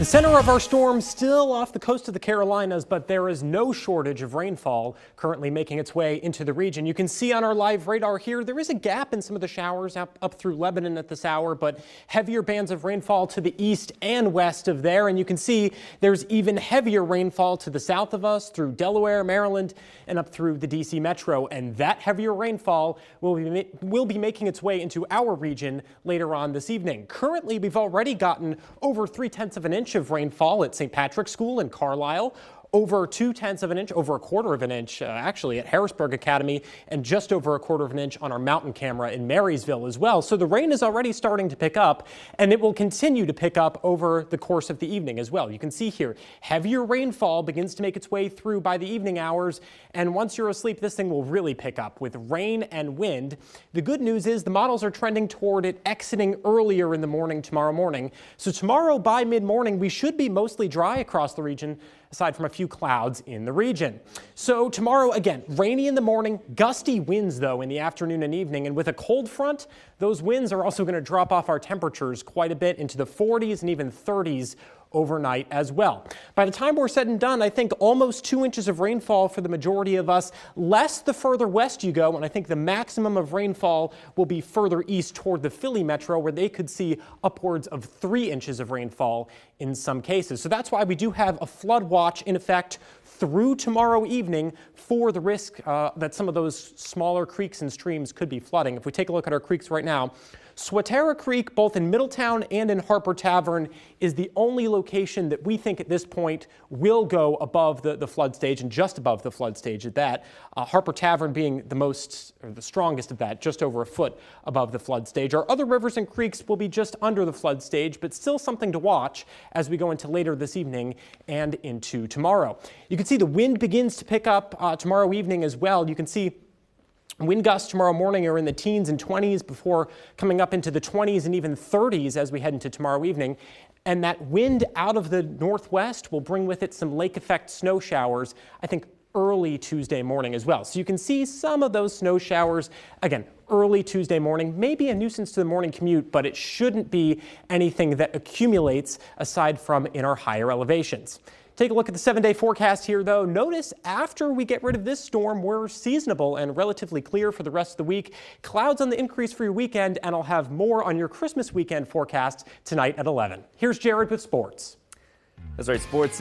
The center of our storm still off the coast of the Carolinas, but there is no shortage of rainfall currently making its way into the region. You can see on our live radar here, there is a gap in some of the showers up through Lebanon at this hour, but heavier bands of rainfall to the east and west of there. And you can see there's even heavier rainfall to the south of us through Delaware, Maryland, and up through the D.C. metro. And that heavier rainfall will be making its way into our region later on this evening. Currently, we've already gotten over 3/10 of an inch of rainfall at St. Patrick's School in Carlisle, over 2/10 of an inch, over 1/4 of an inch actually at Harrisburg Academy, and just over 1/4 of an inch on our mountain camera in Marysville as well. So the rain is already starting to pick up, and it will continue to pick up over the course of the evening as well. You can see here, heavier rainfall begins to make its way through by the evening hours, and once you're asleep, this thing will really pick up with rain and wind. The good news is the models are trending toward it exiting earlier in the morning tomorrow morning. So tomorrow by mid-morning, we should be mostly dry across the region, aside from a few clouds in the region. So tomorrow, again, rainy in the morning, gusty winds, though, in the afternoon and evening. And with a cold front, those winds are also going to drop off our temperatures quite a bit into the 40s and even 30s overnight as well. By the time we're said and done, I think almost 2 inches of rainfall for the majority of us, less the further west you go, and I think the maximum of rainfall will be further east toward the Philly metro, where they could see upwards of 3 inches of rainfall in some cases. So that's why we do have a flood watch in effect through tomorrow evening for the risk that some of those smaller creeks and streams could be flooding. If we take a look at our creeks right now, Swatara Creek, both in Middletown and in Harper Tavern, is the only location that we think at this point will go above the flood stage, and just above the flood stage at that. Harper Tavern being the strongest of that, just over a foot above the flood stage. Our other rivers and creeks will be just under the flood stage, but still something to watch as we go into later this evening and into tomorrow. You can see the wind begins to pick up tomorrow evening as well. You can see wind gusts tomorrow morning are in the teens and 20s before coming up into the 20s and even 30s as we head into tomorrow evening. And that wind out of the northwest will bring with it some lake effect snow showers, I think early Tuesday morning as well. So you can see some of those snow showers, again, early Tuesday morning, maybe a nuisance to the morning commute, but it shouldn't be anything that accumulates aside from in our higher elevations. Take a look at the 7-day forecast here, though. Notice after we get rid of this storm, we're seasonable and relatively clear for the rest of the week. Clouds on the increase for your weekend, and I'll have more on your Christmas weekend forecast tonight at 11. Here's Jared with sports. That's right, sports is